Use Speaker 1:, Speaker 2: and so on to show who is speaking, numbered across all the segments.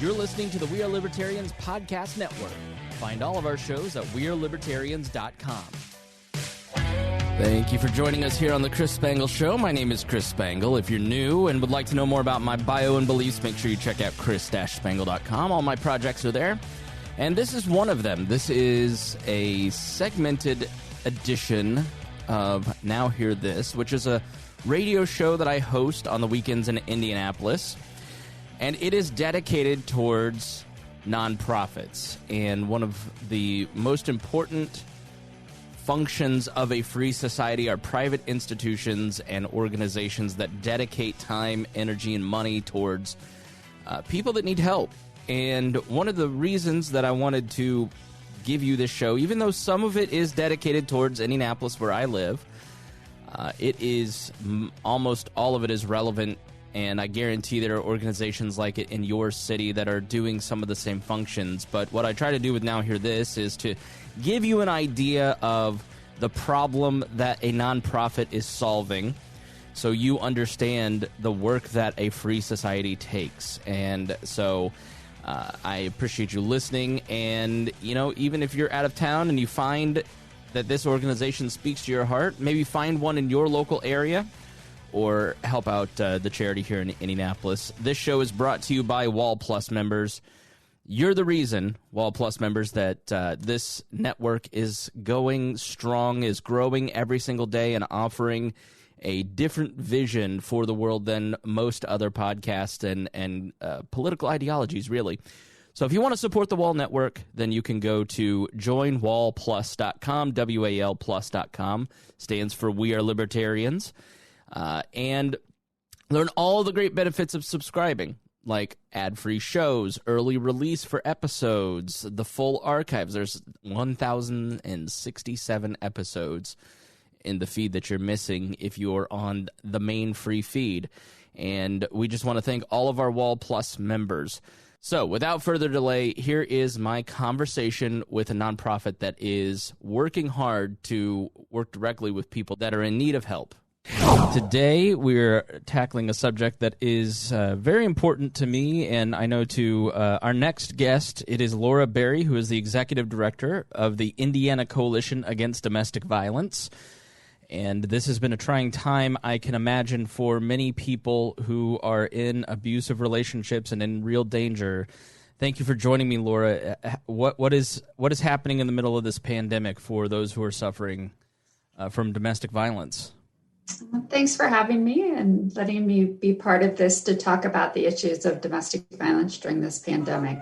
Speaker 1: You're listening to the We Are Libertarians podcast network. Find all of our shows at wearelibertarians.com. Thank you for joining us here on the Chris Spangle Show. My name is Chris Spangle. If you're new and would like to know more about my bio and beliefs, make sure you check out chris-spangle.com. All my projects are there, and this is one of them. This is a segmented edition of Now Hear This, which is a radio show that I host on the weekends in Indianapolis, and it is dedicated towards nonprofits. And one of the most important functions of a free society are private institutions and organizations that dedicate time, energy, and money towards people that need help. And one of the reasons that I wanted to give you this show, even though some of it is dedicated towards Indianapolis where I live, it is almost all of it is relevant, and I guarantee there are organizations like it in your city that are doing some of the same functions. But what I try to do with Now Hear This is to give you an idea of the problem that a nonprofit is solving so you understand the work that a free society takes. And so I appreciate you listening. And, you know, even if you're out of town and you find that this organization speaks to your heart, maybe find one in your local area or help out the charity here in Indianapolis. This show is brought to you by Wall Plus members. You're the reason, Wall Plus members, that this network is going strong, is growing every single day, and offering a different vision for the world than most other podcasts and political ideologies, really. So if you want to support the Wall Network, then you can go to joinwallplus.com, WAL+.com, stands for We Are Libertarians, and learn all the great benefits of subscribing, like ad-free shows, early release for episodes, the full archives. There's 1,067 episodes in the feed that you're missing if you're on the main free feed. And we just want to thank all of our Wall Plus members. So without further delay, here is my conversation with a nonprofit that is working hard to work directly with people that are in need of help. Today, we're tackling a subject that is very important to me, and I know to our next guest. It is Laura Berry, who is the Executive Director of the Indiana Coalition Against Domestic Violence. And this has been a trying time, I can imagine, for many people who are in abusive relationships and in real danger. Thank you for joining me, Laura. What is happening in the middle of this pandemic for those who are suffering from domestic violence?
Speaker 2: Thanks for having me and letting me be part of this to talk about the issues of domestic violence during this pandemic.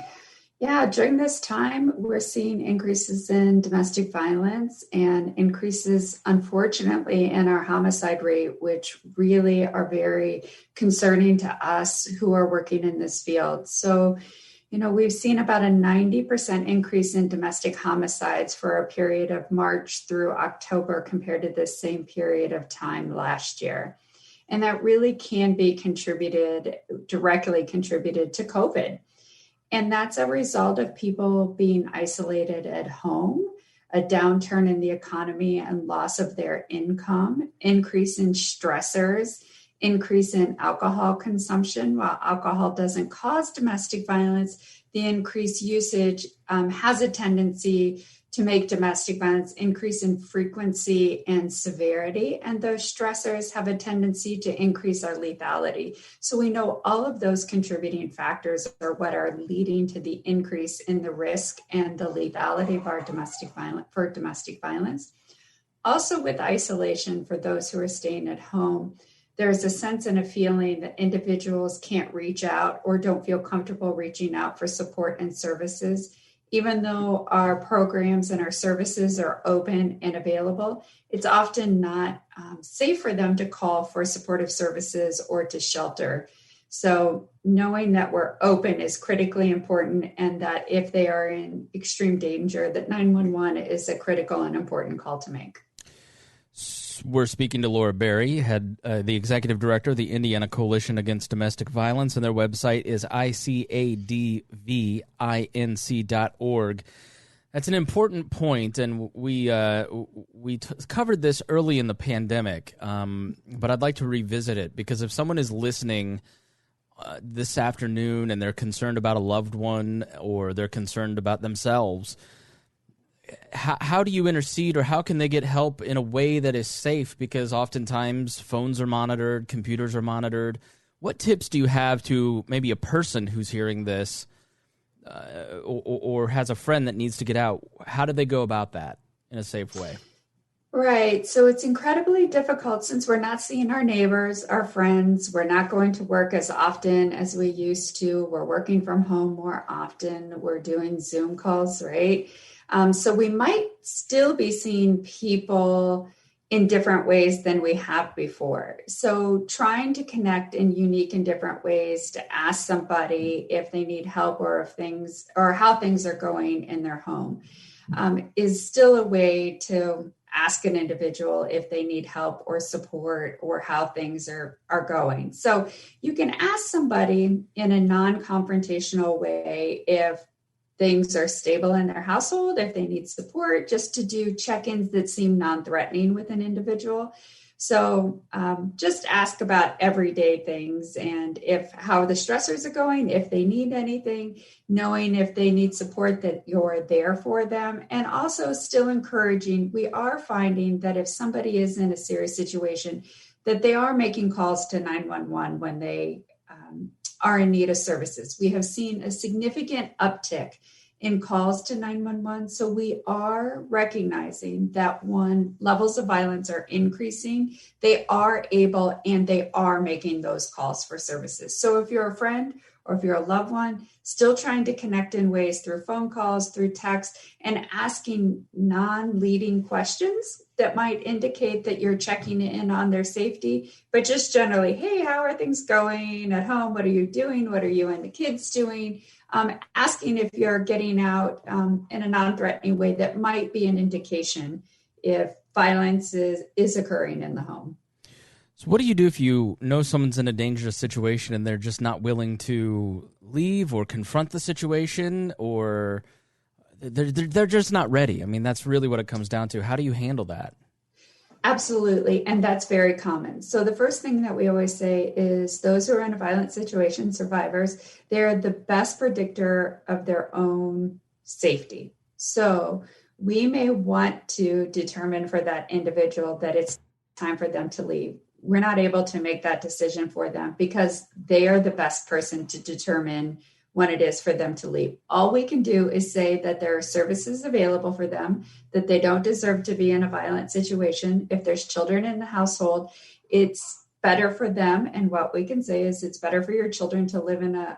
Speaker 2: Yeah, during this time, we're seeing increases in domestic violence and increases, unfortunately, in our homicide rate, which really are very concerning to us who are working in this field. So, you know, we've seen about a 90% increase in domestic homicides for a period of March through October compared to this same period of time last year. And that really can be directly contributed to COVID. And that's a result of people being isolated at home, a downturn in the economy and loss of their income, increase in stressors, increase in alcohol consumption. While alcohol doesn't cause domestic violence, the increased usage has a tendency to make domestic violence increase in frequency and severity. And those stressors have a tendency to increase our lethality. So we know all of those contributing factors are what are leading to the increase in the risk and the lethality of our domestic violence. Also, with isolation, for those who are staying at home, there's a sense and a feeling that individuals can't reach out or don't feel comfortable reaching out for support and services. Even though our programs and our services are open and available, it's often not safe for them to call for supportive services or to shelter. So knowing that we're open is critically important, and that if they are in extreme danger, that 911 is a critical and important call to make.
Speaker 1: We're speaking to Laura Berry, the Executive Director of the Indiana Coalition Against Domestic Violence, and their website is icadvinc.org. That's an important point, and we covered this early in the pandemic, but I'd like to revisit it, because if someone is listening this afternoon and they're concerned about a loved one or they're concerned about themselves, how do you intercede, or how can they get help in a way that is safe? Because oftentimes phones are monitored, computers are monitored. What tips do you have to maybe a person who's hearing this or has a friend that needs to get out? How do they go about that in a safe way?
Speaker 2: Right. So it's incredibly difficult since we're not seeing our neighbors, our friends. We're not going to work as often as we used to. We're working from home more often. We're doing Zoom calls, right? So we might still be seeing people in different ways than we have before. So trying to connect in unique and different ways to ask somebody if they need help or if things or how things are going in their home is still a way to ask an individual if they need help or support or how things are going. So you can ask somebody in a non-confrontational way if things are stable in their household, if they need support, just to do check-ins that seem non-threatening with an individual. So just ask about everyday things and how the stressors are going, if they need anything, knowing if they need support that you're there for them, and also still encouraging. We are finding that if somebody is in a serious situation, that they are making calls to 911 when they are in need of services. We have seen a significant uptick in calls to 911. So we are recognizing that levels of violence are increasing. They are able and they are making those calls for services. So if you're a friend or if you're a loved one, still trying to connect in ways through phone calls, through text, and asking non-leading questions that might indicate that you're checking in on their safety, but just generally, hey, how are things going at home? What are you doing? What are you and the kids doing? Asking if you're getting out in a non-threatening way that might be an indication if violence is occurring in the home.
Speaker 1: So what do you do if you know someone's in a dangerous situation and they're just not willing to leave or confront the situation, or they're just not ready? I mean, that's really what it comes down to. How do you handle that?
Speaker 2: Absolutely. And that's very common. So the first thing that we always say is those who are in a violent situation, survivors, they're the best predictor of their own safety. So we may want to determine for that individual that it's time for them to leave. We're not able to make that decision for them because they are the best person to determine when it is for them to leave. All we can do is say that there are services available for them, that they don't deserve to be in a violent situation. If there's children in the household, it's better for them. And what we can say is it's better for your children to live in an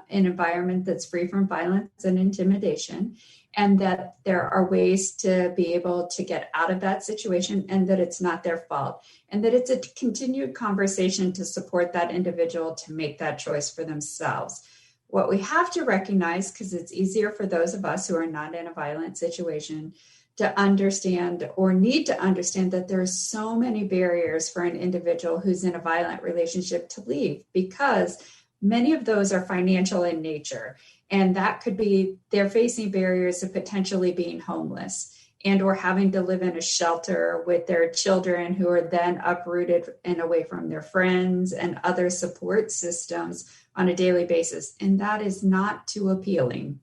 Speaker 2: environment that's free from violence and intimidation, and that there are ways to be able to get out of that situation, and that it's not their fault, and that it's a continued conversation to support that individual to make that choice for themselves. What we have to recognize, because it's easier for those of us who are not in a violent situation to understand or need to understand, that there are so many barriers for an individual who's in a violent relationship to leave, because many of those are financial in nature. And that could be they're facing barriers of potentially being homeless and or having to live in a shelter with their children who are then uprooted and away from their friends and other support systems on a daily basis. And that is not too appealing.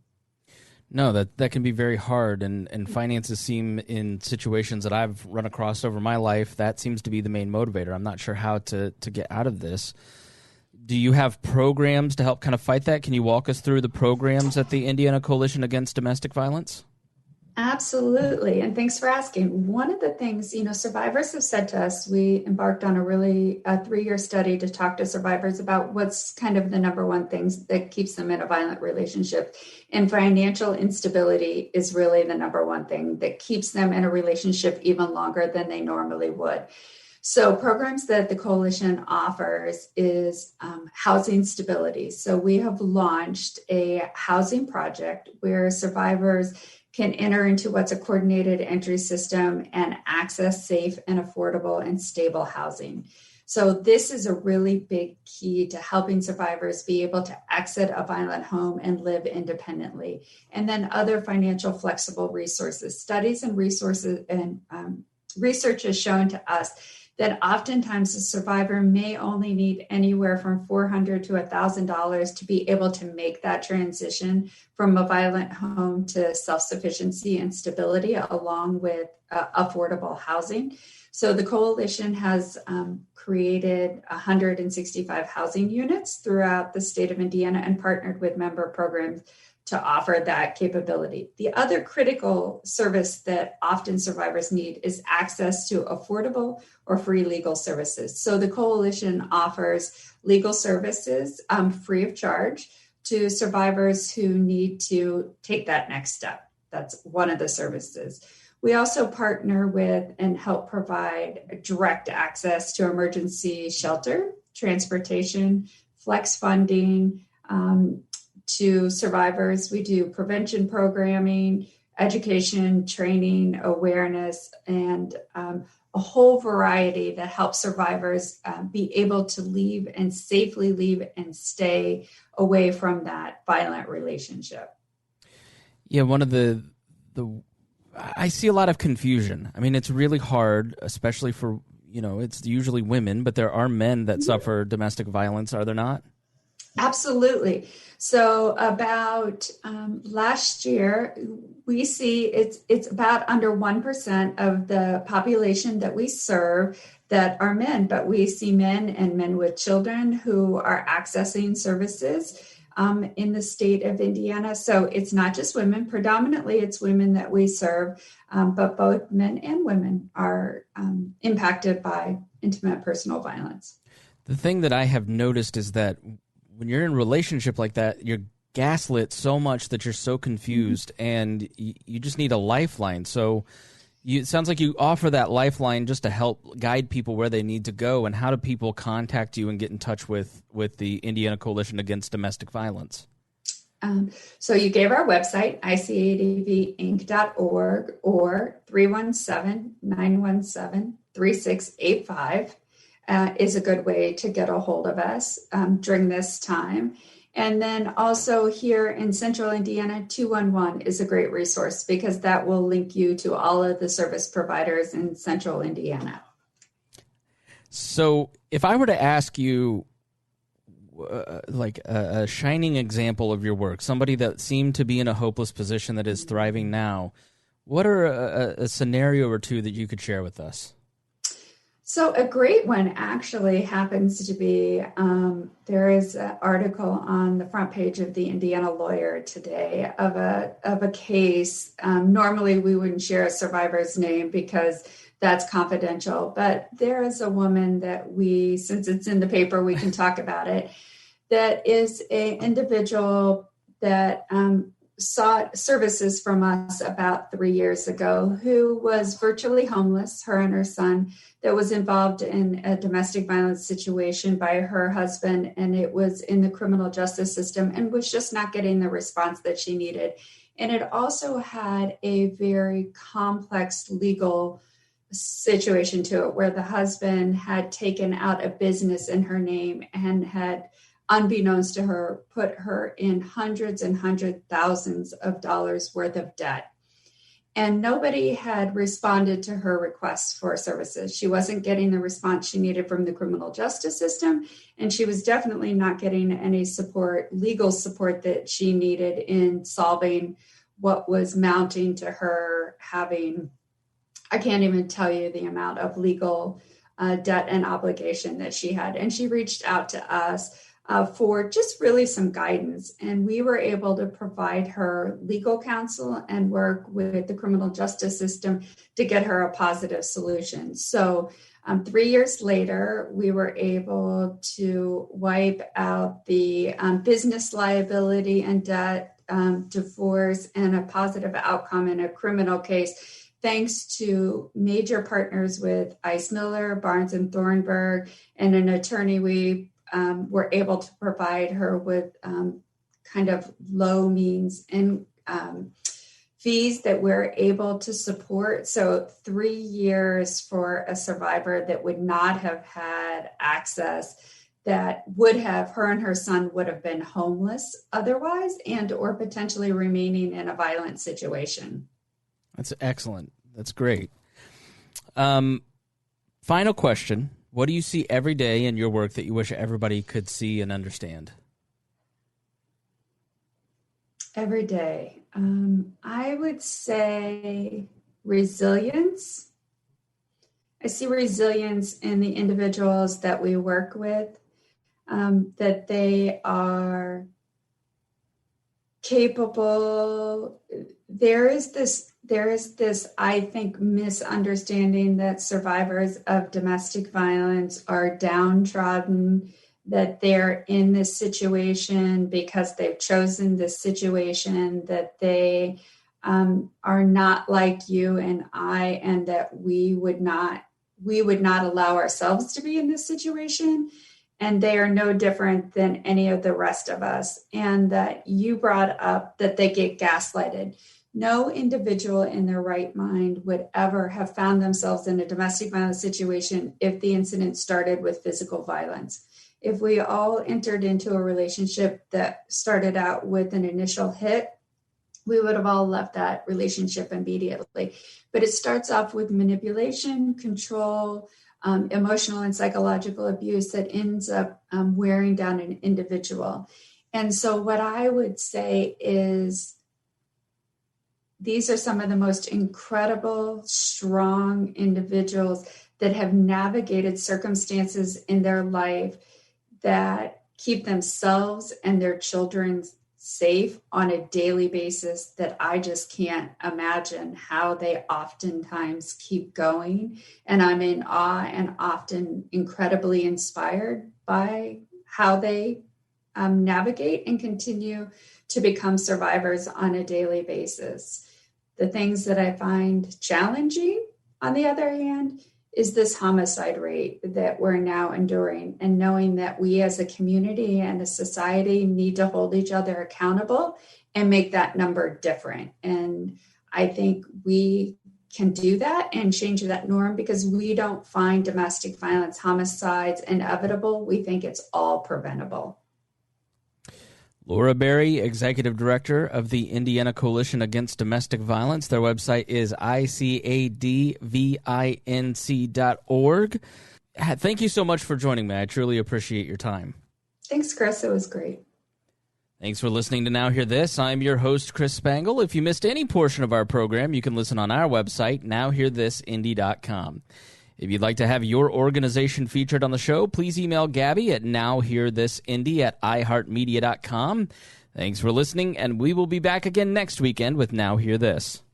Speaker 1: No, that can be very hard, and finances seem, in situations that I've run across over my life, that seems to be the main motivator. I'm not sure how to get out of this. Do you have programs to help kind of fight that? Can you walk us through the programs at the Indiana Coalition Against Domestic Violence?
Speaker 2: Absolutely. And thanks for asking. One of the things, survivors have said to us, we embarked on a 3-year study to talk to survivors about what's kind of the number one things that keeps them in a violent relationship. And financial instability is really the number one thing that keeps them in a relationship even longer than they normally would. So programs that the coalition offers is housing stability. So we have launched a housing project where survivors can enter into what's a coordinated entry system and access safe and affordable and stable housing. So this is a really big key to helping survivors be able to exit a violent home and live independently. And then other financial flexible resources. Studies and resources and research has shown to us that oftentimes the survivor may only need anywhere from $400 to $1,000 to be able to make that transition from a violent home to self-sufficiency and stability, along with affordable housing. So the coalition has created 165 housing units throughout the state of Indiana and partnered with member programs to offer that capability. The other critical service that often survivors need is access to affordable or free legal services. So the coalition offers legal services free of charge to survivors who need to take that next step. That's one of the services. We also partner with and help provide direct access to emergency shelter, transportation, flex funding, to survivors. We do prevention programming, education, training, awareness, and a whole variety that helps survivors be able to leave and safely leave and stay away from that violent relationship.
Speaker 1: Yeah, one of the I see a lot of confusion. I mean, it's really hard, especially for, it's usually women, but there are men that suffer domestic violence, are there not?
Speaker 2: Absolutely. So about last year, we see it's about under 1% of the population that we serve that are men, but we see men and men with children who are accessing services in the state of Indiana. So it's not just women. Predominantly, it's women that we serve, but both men and women are impacted by intimate personal violence.
Speaker 1: The thing that I have noticed is that when you're in a relationship like that, you're gaslit so much that you're so confused, and you just need a lifeline. So it sounds like you offer that lifeline just to help guide people where they need to go. And how do people contact you and get in touch with the Indiana Coalition Against Domestic Violence?
Speaker 2: So you gave our website, icadvinc.org, or 317-917-3685 is a good way to get a hold of us during this time. And then also here in Central Indiana, 211 is a great resource because that will link you to all of the service providers in Central Indiana.
Speaker 1: So if I were to ask you like a shining example of your work, somebody that seemed to be in a hopeless position that is thriving now, what are a scenario or two that you could share with us?
Speaker 2: So a great one actually happens to be, there is an article on the front page of the Indiana Lawyer today of a case. Normally we wouldn't share a survivor's name because that's confidential, but there is a woman that since it's in the paper, we can talk about it, that is an individual that sought services from us about 3 years ago, who was virtually homeless, her and her son, that was involved in a domestic violence situation by her husband, and it was in the criminal justice system and was just not getting the response that she needed. And it also had a very complex legal situation to it where the husband had taken out a business in her name and had, unbeknownst to her, put her in hundreds and hundred thousands of dollars worth of debt. And nobody had responded to her requests for services. She wasn't getting the response she needed from the criminal justice system, and she was definitely not getting any support, legal support, that she needed in solving what was mounting to her having, I can't even tell you the amount of legal debt and obligation that she had. And she reached out to us for just really some guidance. And we were able to provide her legal counsel and work with the criminal justice system to get her a positive solution. So 3 years later, we were able to wipe out the business liability and debt, divorce, and a positive outcome in a criminal case, thanks to major partners with Ice Miller, Barnes and Thornburg, and an attorney. We were able to provide her with kind of low means and fees that we're able to support. So 3 years for a survivor that would not have had access, that would have, her and her son would have been homeless otherwise, and or potentially remaining in a violent situation.
Speaker 1: That's excellent. That's great. Final question. What do you see every day in your work that you wish everybody could see and understand?
Speaker 2: Every day. I would say resilience. I see resilience in the individuals that we work with, that they are capable. There is this, I think, misunderstanding that survivors of domestic violence are downtrodden, that they're in this situation because they've chosen this situation, that they are not like you and I, and that we would not allow ourselves to be in this situation. And they are no different than any of the rest of us. And that you brought up that they get gaslighted. No individual in their right mind would ever have found themselves in a domestic violence situation if the incident started with physical violence. If we all entered into a relationship that started out with an initial hit, we would have all left that relationship immediately. But it starts off with manipulation, control, emotional and psychological abuse that ends up wearing down an individual. And so what I would say is these are some of the most incredible, strong individuals that have navigated circumstances in their life that keep themselves and their children safe on a daily basis, that I just can't imagine how they oftentimes keep going. And I'm in awe and often incredibly inspired by how they navigate and continue to become survivors on a daily basis. The things that I find challenging, on the other hand, is this homicide rate that we're now enduring, and knowing that we as a community and a society need to hold each other accountable and make that number different. And I think we can do that and change that norm, because we don't find domestic violence, homicides inevitable. We think it's all preventable.
Speaker 1: Laura Berry, Executive Director of the Indiana Coalition Against Domestic Violence. Their website is icadvinc.org. Thank you so much for joining me. I truly appreciate your time.
Speaker 2: Thanks, Chris. It was great.
Speaker 1: Thanks for listening to Now Hear This. I'm your host, Chris Spangle. If you missed any portion of our program, you can listen on our website, nowhearthisindy.com. If you'd like to have your organization featured on the show, please email Gabby at nowhearthisindy@iheartmedia.com. Thanks for listening, and we will be back again next weekend with Now Hear This.